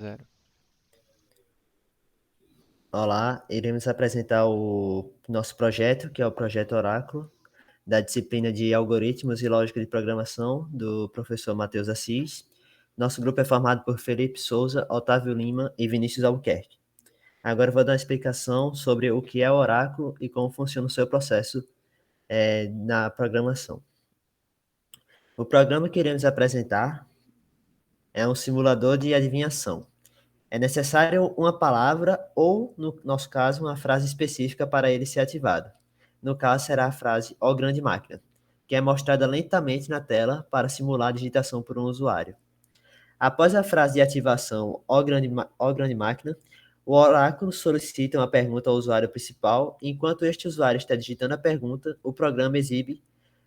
Zero. Olá, iremos apresentar o nosso projeto, que é o Projeto Oráculo, da disciplina de Algoritmos e Lógica de Programação, do professor Matheus Assis. Nosso grupo é formado por Felipe Souza, Otávio Lima e Vinícius Albuquerque. Agora eu vou dar uma explicação sobre o que é o Oráculo e como funciona o seu processo na programação. O programa que iremos apresentar é um simulador de adivinhação. É necessário uma palavra ou, no nosso caso, uma frase específica para ele ser ativado. No caso, será a frase "Ó grande máquina", que é mostrada lentamente na tela para simular a digitação por um usuário. Após a frase de ativação "Ó grande máquina", o oráculo solicita uma pergunta ao usuário principal. Enquanto este usuário está digitando a pergunta, o programa exibe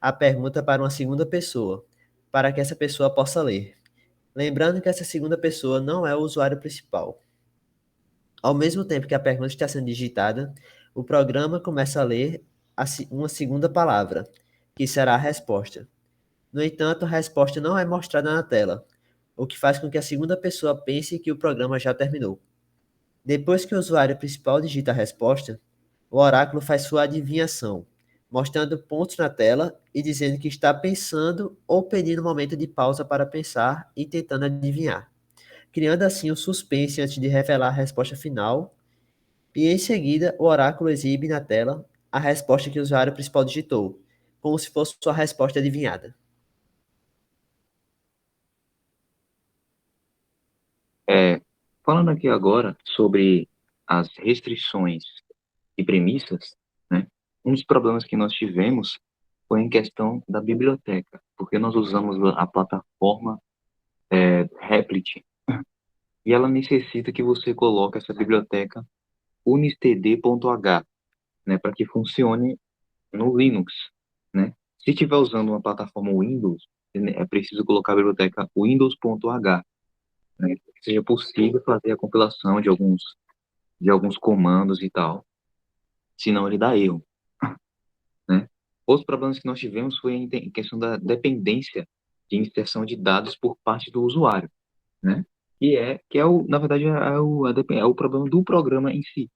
a pergunta para uma segunda pessoa, para que essa pessoa possa ler. Lembrando que essa segunda pessoa não é o usuário principal. Ao mesmo tempo que a pergunta está sendo digitada, o programa começa a ler uma segunda palavra, que será a resposta. No entanto, a resposta não é mostrada na tela, o que faz com que a segunda pessoa pense que o programa já terminou. Depois que o usuário principal digita a resposta, o oráculo faz sua adivinhação, mostrando pontos na tela e dizendo que está pensando ou pedindo um momento de pausa para pensar e tentando adivinhar, criando assim o suspense antes de revelar a resposta final. E em seguida, o oráculo exibe na tela a resposta que o usuário principal digitou, como se fosse sua resposta adivinhada. É, falando aqui agora sobre as restrições e premissas, né? Um dos problemas que nós tivemos foi em questão da biblioteca, porque nós usamos a plataforma Replit e ela necessita que você coloque essa biblioteca unistd.h, né, para que funcione no Linux, né? Se estiver usando uma plataforma Windows, é preciso colocar a biblioteca windows.h, né, para que seja possível fazer a compilação de alguns comandos e tal, senão ele dá erro, né? Outros problemas que nós tivemos foi em questão da dependência de inserção de dados por parte do usuário, né? Na verdade, é o problema do programa em si,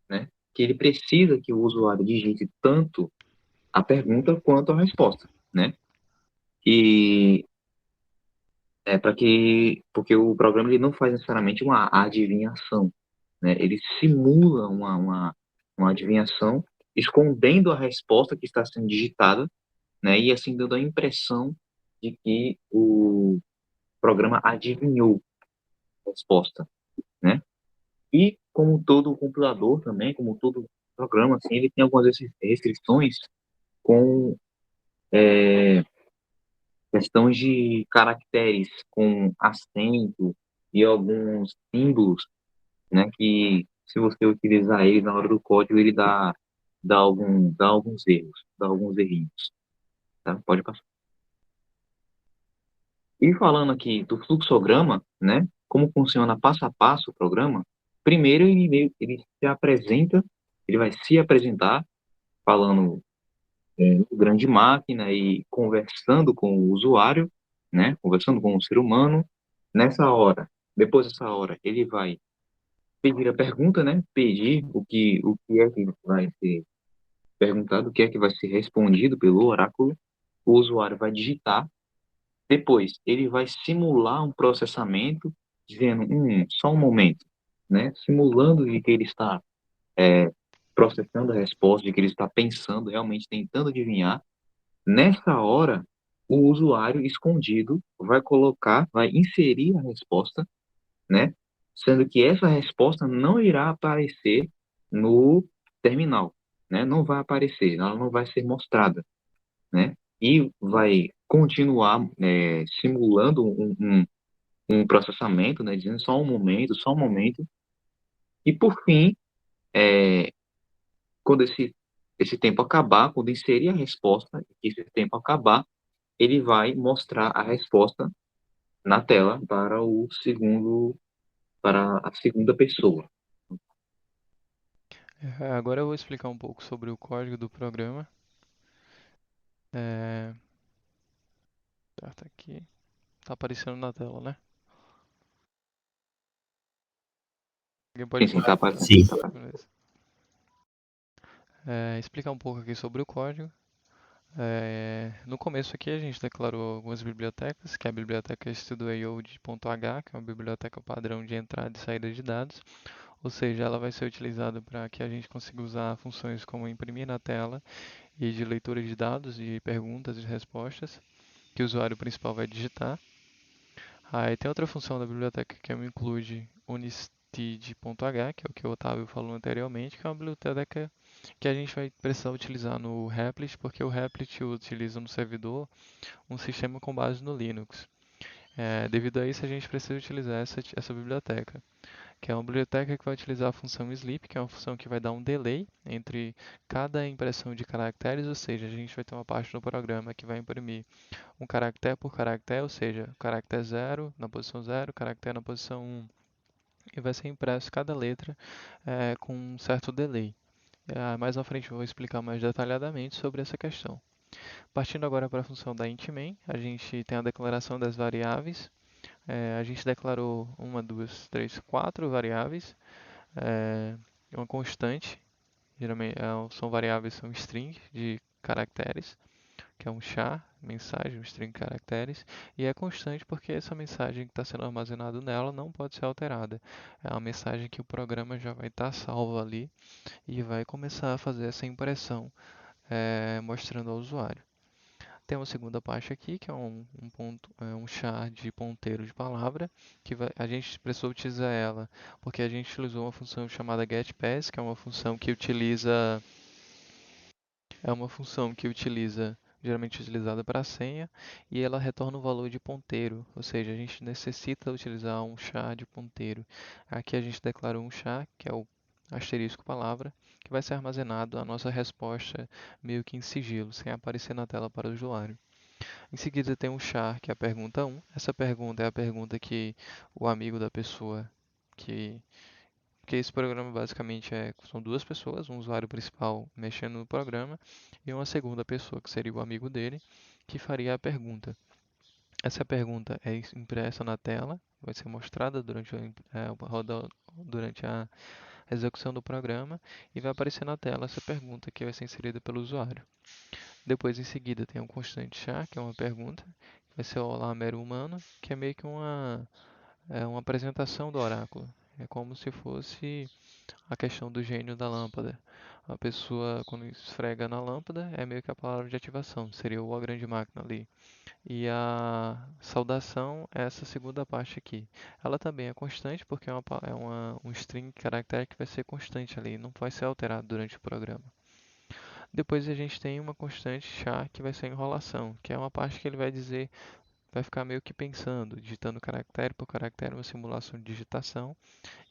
né? Que ele precisa que o usuário digite tanto a pergunta quanto a resposta, né? E porque o programa ele não faz necessariamente uma adivinhação, né? Ele simula uma adivinhação, escondendo a resposta que está sendo digitada, né? E assim dando a impressão de que o programa adivinhou a resposta, né? E como todo compilador também, como todo programa, assim, ele tem algumas restrições com questões de caracteres com acento e alguns símbolos, né? Que se você utilizar ele na hora do código, ele dá alguns erros, dá alguns errinhos, tá? Pode passar. E falando aqui do fluxograma, né? Como funciona passo a passo o programa? Primeiro ele vai se apresentar falando grande máquina e conversando com o usuário, né? Conversando com o ser humano. Nessa hora, depois dessa hora, ele vai pedir a pergunta, né? Pedir o que é que vai ser perguntado, o que é que vai ser respondido pelo oráculo. O usuário vai digitar. Depois, ele vai simular um processamento, dizendo, só um momento, né? Simulando de que ele está processando a resposta, de que ele está pensando, realmente tentando adivinhar. Nessa hora, o usuário escondido vai inserir a resposta, né? Sendo que essa resposta não irá aparecer no terminal, né? Não vai aparecer, ela não vai ser mostrada, né? E vai continuar simulando um processamento, né? Dizendo só um momento. E por fim, quando esse tempo acabar, quando inserir a resposta, e esse tempo acabar, ele vai mostrar a resposta na tela para a segunda pessoa. Agora eu vou explicar um pouco sobre o código do programa. É, tá aqui. Tá aparecendo na tela, né? Alguém pode Sim, tá puxar? aparecendo. Sim. Tá aparecendo. Beleza. Explicar um pouco aqui sobre o código. No começo aqui a gente declarou algumas bibliotecas, que é a biblioteca studio.io.h, que é uma biblioteca padrão de entrada e saída de dados, ou seja, ela vai ser utilizada para que a gente consiga usar funções como imprimir na tela e de leitura de dados, de perguntas e respostas, que o usuário principal vai digitar. Aí tem outra função da biblioteca que é o include unistd.h, que é o que o Otávio falou anteriormente, que é uma biblioteca que a gente vai precisar utilizar no Replit, porque o Replit utiliza no servidor um sistema com base no Linux. Devido a isso, a gente precisa utilizar essa biblioteca, que é uma biblioteca que vai utilizar a função sleep, que é uma função que vai dar um delay entre cada impressão de caracteres, ou seja, a gente vai ter uma parte do programa que vai imprimir um caractere por caractere, ou seja, caractere 0 na posição 0, caractere na posição 1, e vai ser impresso cada letra com um certo delay. Mais à frente eu vou explicar mais detalhadamente sobre essa questão. Partindo agora para a função da int main, a gente tem a declaração das variáveis. A gente declarou uma, duas, três, quatro variáveis. Uma constante, geralmente são variáveis, são strings de caracteres, que é um char, mensagem, um string de caracteres, e é constante porque essa mensagem que está sendo armazenada nela não pode ser alterada. É uma mensagem que o programa já vai estar salvo ali e vai começar a fazer essa impressão mostrando ao usuário. Tem uma segunda parte aqui, que é um char de ponteiro de palavra, que a gente precisou utilizar ela, porque a gente utilizou uma função chamada getPass, que é uma função que utiliza, geralmente utilizada para a senha, e ela retorna o valor de ponteiro, ou seja, a gente necessita utilizar um char de ponteiro. Aqui a gente declarou um char, que é o asterisco palavra, que vai ser armazenado a nossa resposta meio que em sigilo, sem aparecer na tela para o usuário. Em seguida tem um char, que é a pergunta 1. Essa pergunta é a pergunta que o amigo da pessoa que porque esse programa basicamente são duas pessoas, um usuário principal mexendo no programa e uma segunda pessoa, que seria o amigo dele, que faria a pergunta. Essa pergunta é impressa na tela, vai ser mostrada durante a execução do programa e vai aparecer na tela essa pergunta que vai ser inserida pelo usuário. Depois, em seguida, tem um constante char, que é uma pergunta, que vai ser o olá mero humano, que é meio que uma apresentação do oráculo. É como se fosse a questão do gênio da lâmpada. A pessoa, quando esfrega na lâmpada, é meio que a palavra de ativação, seria o a grande máquina ali. E a saudação é essa segunda parte aqui. Ela também é constante, porque um string caractere que vai ser constante ali, não vai ser alterado durante o programa. Depois a gente tem uma constante char que vai ser a enrolação, que é uma parte que ele vai dizer, vai ficar meio que pensando, digitando caractere por caractere, uma simulação de digitação,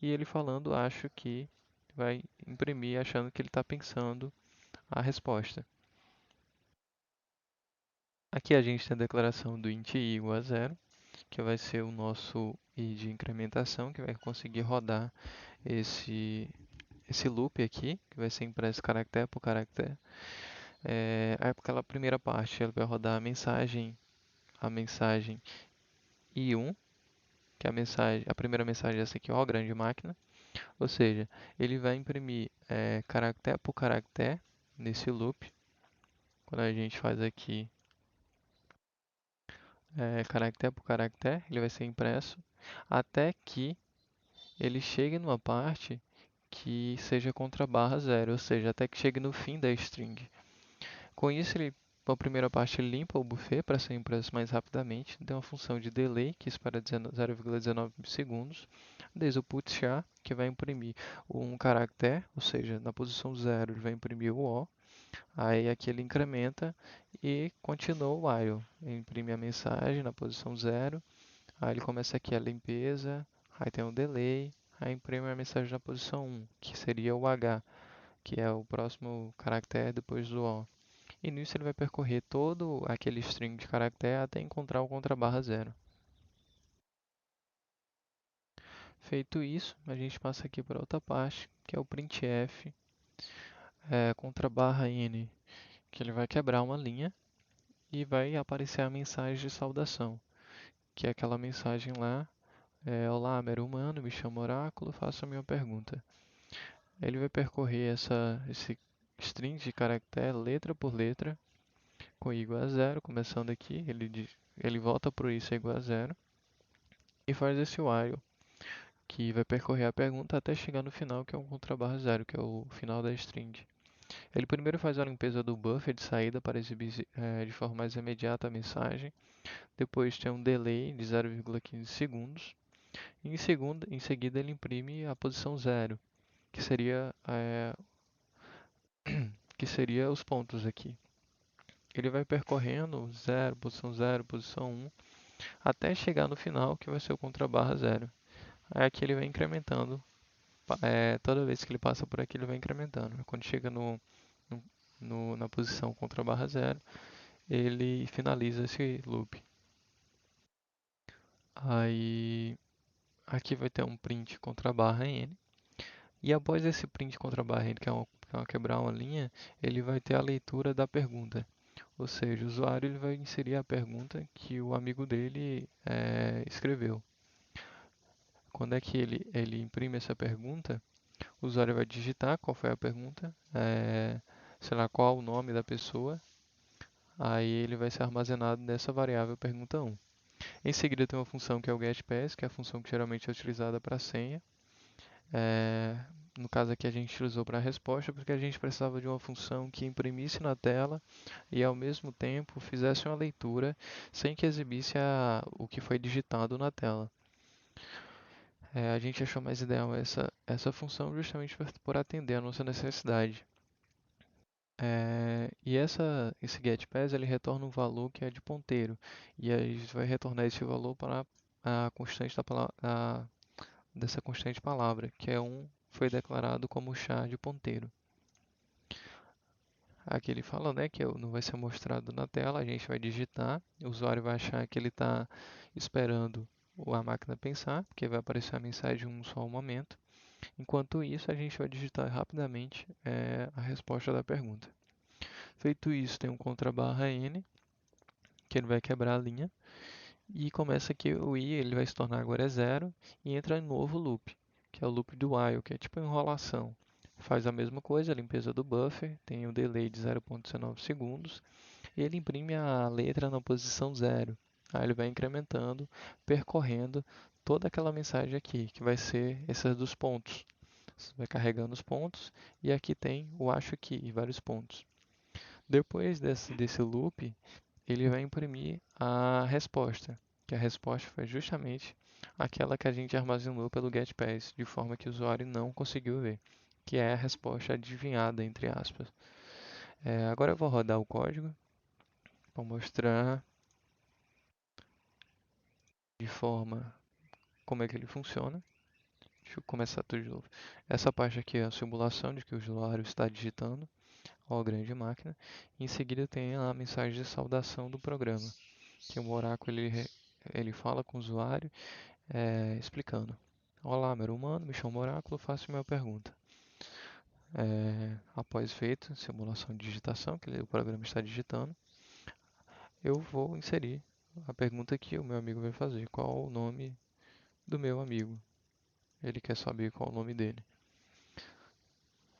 e ele falando, acho que vai imprimir achando que ele está pensando a resposta. Aqui a gente tem a declaração do int i igual a 0, que vai ser o nosso i de incrementação, que vai conseguir rodar esse, esse loop aqui, que vai ser impresso caractere por caractere. Aquela primeira parte ele vai rodar a mensagem i1, que é a primeira mensagem é essa aqui, ó, grande máquina. Ou seja, ele vai imprimir caractere por caractere nesse loop. Quando a gente faz aqui caractere por caractere, ele vai ser impresso até que ele chegue numa parte que seja contra a barra zero, ou seja, até que chegue no fim da string. Com isso, a primeira parte ele limpa o buffet para ser impresso mais rapidamente. Tem uma função de delay que espera 0,19 segundos. Desde o putchar, que vai imprimir um caractere, ou seja, na posição 0 ele vai imprimir o O. Aí aqui ele incrementa e continua o while. Ele imprime a mensagem na posição 0. Aí ele começa aqui a limpeza. Aí tem um delay. Aí imprime a mensagem na posição 1, que seria o H, que é o próximo caractere depois do O. E nisso ele vai percorrer todo aquele string de caractere até encontrar o contrabarra zero. Feito isso, a gente passa aqui para outra parte, que é o printf contrabarra n, que ele vai quebrar uma linha e vai aparecer a mensagem de saudação, que é aquela mensagem lá Olá, mero humano, me chamo Oráculo, faça a minha pergunta. Ele vai percorrer esse string de caractere letra por letra, com i igual a zero, começando aqui, ele volta para o isso é igual a zero, e faz esse while, que vai percorrer a pergunta até chegar no final, que é um contrabarra zero, que é o final da string. Ele primeiro faz a limpeza do buffer de saída para exibir de forma mais imediata a mensagem. Depois tem um delay de 0,15 segundos. E em seguida ele imprime a posição zero, que que seria os pontos aqui. Ele vai percorrendo zero, posição um, até chegar no final, que vai ser o contrabarra zero. Aí aqui ele vai incrementando, toda vez que ele passa por aqui ele vai incrementando. Quando chega na posição contrabarra zero, ele finaliza esse loop. Aí aqui vai ter um print contra barra n. E após esse print contra barra n, que é uma quebrar uma linha, ele vai ter a leitura da pergunta. Ou seja, o usuário ele vai inserir a pergunta que o amigo dele escreveu. Quando é que ele imprime essa pergunta, o usuário vai digitar qual foi a pergunta, sei lá, qual o nome da pessoa, aí ele vai ser armazenado nessa variável pergunta 1. Em seguida tem uma função que é o getPass, que é a função que geralmente é utilizada para senha. No caso aqui a gente utilizou para a resposta porque a gente precisava de uma função que imprimisse na tela e ao mesmo tempo fizesse uma leitura sem que exibisse o que foi digitado na tela. A gente achou mais ideal essa função justamente por atender a nossa necessidade. Esse getPass ele retorna um valor que é de ponteiro e a gente vai retornar esse valor para a constante dessa constante palavra, que é foi declarado como char de ponteiro. Aqui ele fala, né, que não vai ser mostrado na tela, a gente vai digitar, o usuário vai achar que ele está esperando a máquina pensar, porque vai aparecer a mensagem em um só momento. Enquanto isso, a gente vai digitar rapidamente a resposta da pergunta. Feito isso, tem um contrabarra N, que ele vai quebrar a linha, e começa que o i ele vai se tornar agora zero e entra em novo loop, que é o loop do while, que é tipo enrolação. Faz a mesma coisa, a limpeza do buffer, tem o delay de 0,19 segundos e ele imprime a letra na posição zero. Aí ele vai incrementando, percorrendo toda aquela mensagem aqui, que vai ser esses dos pontos. Você vai carregando os pontos e aqui tem o acho que e vários pontos. Depois desse loop, ele vai imprimir a resposta, que a resposta foi justamente aquela que a gente armazenou pelo getPass, de forma que o usuário não conseguiu ver, que é a resposta adivinhada, entre aspas. Agora eu vou rodar o código para mostrar de forma como é que ele funciona. Deixa eu começar tudo de novo. Essa parte aqui é a simulação de que o usuário está digitando, ó, grande máquina. Em seguida tem a mensagem de saudação do programa, que o oráculo ele fala com o usuário explicando. Olá, meu humano, me chamo Oráculo, faço minha pergunta. Após feito simulação de digitação, que o programa está digitando, eu vou inserir a pergunta que o meu amigo vai fazer. Qual o nome do meu amigo? Ele quer saber qual o nome dele,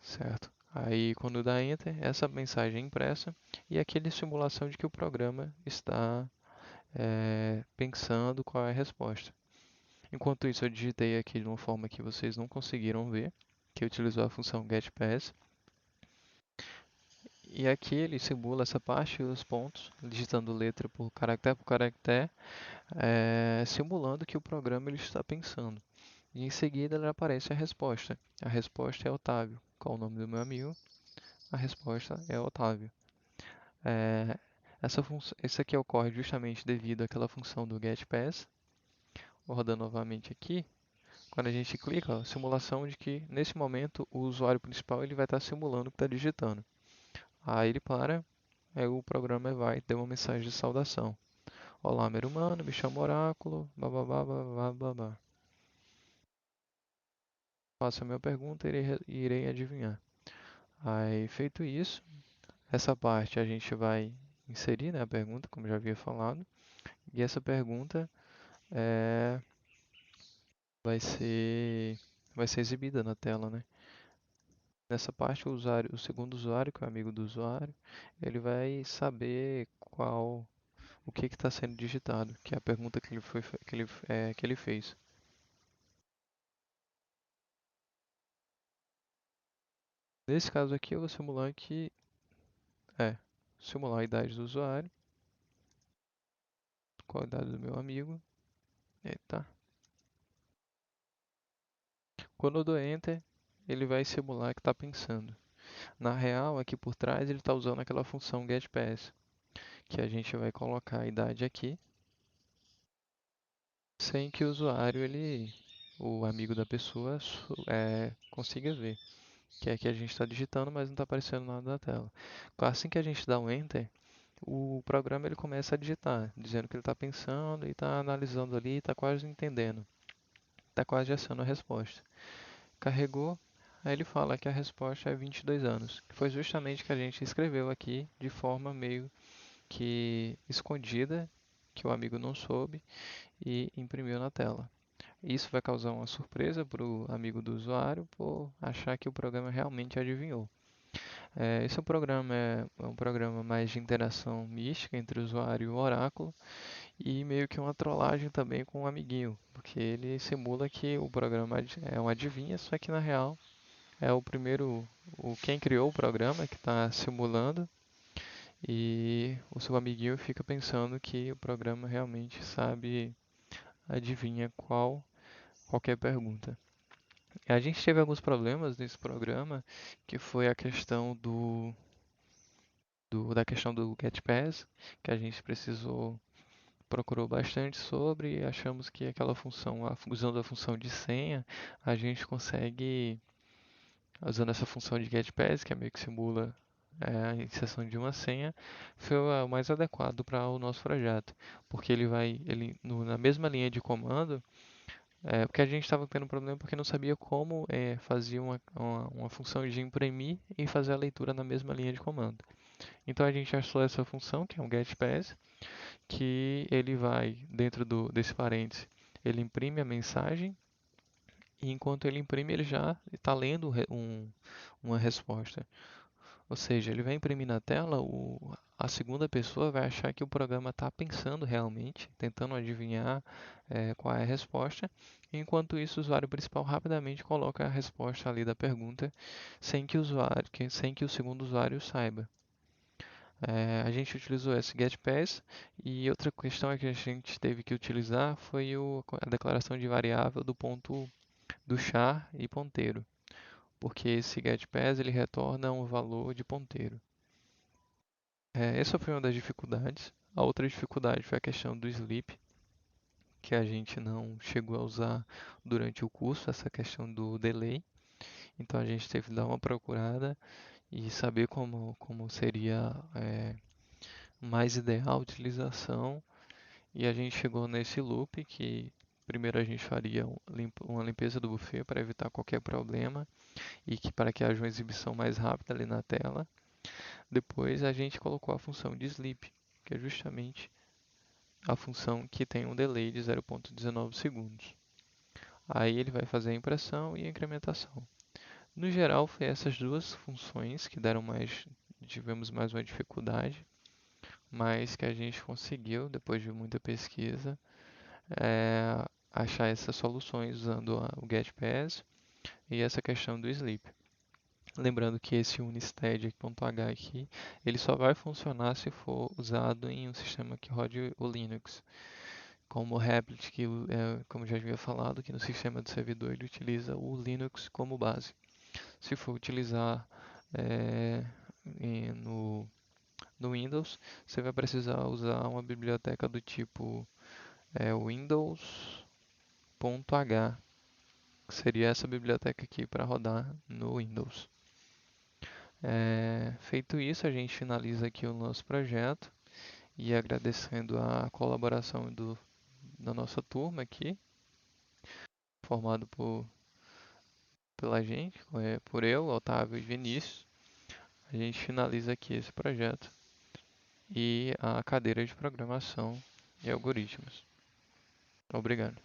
certo? Aí, quando dá Enter, essa mensagem é impressa e aquele simulação de que o programa está pensando qual é a resposta. Enquanto isso, eu digitei aqui de uma forma que vocês não conseguiram ver, que utilizou a função getPass. E aqui ele simula essa parte dos pontos, digitando letra por caractere, simulando que o programa ele está pensando. E em seguida ele aparece a resposta. A resposta é Otávio. Qual o nome do meu amigo? A resposta é Otávio. É, isso aqui ocorre justamente devido àquela função do getPass. Vou rodar novamente aqui. Quando a gente clica, ó, simulação de que nesse momento o usuário principal ele vai estar simulando o que está digitando. Aí ele para, aí o programa vai ter uma mensagem de saudação. Olá, meu humano, me chamo Oráculo, bababá, babá. Faça a minha pergunta e irei adivinhar. Aí, feito isso, essa parte a gente vai inserir, né, a pergunta, como já havia falado. E essa pergunta vai ser, vai ser exibida na tela, né? Nessa parte, o segundo usuário, que é o amigo do usuário, ele vai saber o que está sendo digitado, que é a pergunta que ele fez. Nesse caso aqui, eu vou simular a idade do usuário, qual a idade do meu amigo. Eita. Quando eu dou Enter, ele vai simular que está pensando. Na real, aqui por trás, ele está usando aquela função getPass, que a gente vai colocar a idade aqui, sem que o usuário, o amigo da pessoa, consiga ver. Que é que a gente está digitando, mas não está aparecendo nada na tela. Assim que a gente dá um Enter, o programa ele começa a digitar, dizendo que ele está pensando e está analisando ali, está quase entendendo, está quase achando a resposta. Carregou, aí ele fala que a resposta é 22 anos, que foi justamente o que a gente escreveu aqui de forma meio que escondida, que o amigo não soube e imprimiu na tela. Isso vai causar uma surpresa para o amigo do usuário por achar que o programa realmente adivinhou. Esse programa é um programa mais de interação mística entre o usuário e o oráculo e meio que uma trollagem também com o amiguinho, porque ele simula que o programa é um adivinha, só que na real é quem criou o programa que está simulando e o seu amiguinho fica pensando que o programa realmente sabe, adivinha qualquer pergunta. A gente teve alguns problemas nesse programa, que foi a questão da questão do GetPass, que a gente procurou bastante sobre e achamos que aquela função, usando a função de senha, a gente consegue, usando essa função de GetPass, que é meio que simula a inserção de uma senha, foi o mais adequado para o nosso projeto, porque na mesma linha de comando, porque a gente estava tendo um problema porque não sabia como fazer uma função de imprimir e fazer a leitura na mesma linha de comando. Então a gente achou essa função, que é um getPass, que ele vai, dentro desse parênteses, ele imprime a mensagem e enquanto ele imprime ele já está lendo uma resposta. Ou seja, ele vai imprimir na tela, a segunda pessoa vai achar que o programa está pensando realmente, tentando adivinhar qual é a resposta, enquanto isso o usuário principal rapidamente coloca a resposta ali da pergunta sem que o segundo usuário saiba. A gente utilizou esse getPass e outra questão é que a gente teve que utilizar foi a declaração de variável do ponto do char e ponteiro, porque esse getPass ele retorna um valor de ponteiro. Essa foi uma das dificuldades. A outra dificuldade foi a questão do sleep, que a gente não chegou a usar durante o curso, essa questão do delay. Então a gente teve que dar uma procurada e saber como seria mais ideal a utilização. E a gente chegou nesse loop que primeiro a gente faria uma limpeza do buffet para evitar qualquer problema e para que haja uma exibição mais rápida ali na tela. Depois a gente colocou a função de sleep, que é justamente a função que tem um delay de 0,19 segundos. Aí ele vai fazer a impressão e a incrementação. No geral, foi essas duas funções que tivemos mais uma dificuldade, mas que a gente conseguiu, depois de muita pesquisa, achar essas soluções usando o GetPass e essa questão do sleep. Lembrando que esse Unisted.h aqui, ele só vai funcionar se for usado em um sistema que rode o Linux. Como o Replit, que como já havia falado, que no sistema do servidor ele utiliza o Linux como base. Se for utilizar é, no Windows, você vai precisar usar uma biblioteca do tipo Windows.h, que seria essa biblioteca aqui para rodar no Windows. Feito isso, a gente finaliza aqui o nosso projeto e agradecendo a colaboração da nossa turma aqui, formado pela gente, por eu, Otávio e Vinícius. A gente finaliza aqui esse projeto e a cadeira de programação e algoritmos. Obrigado.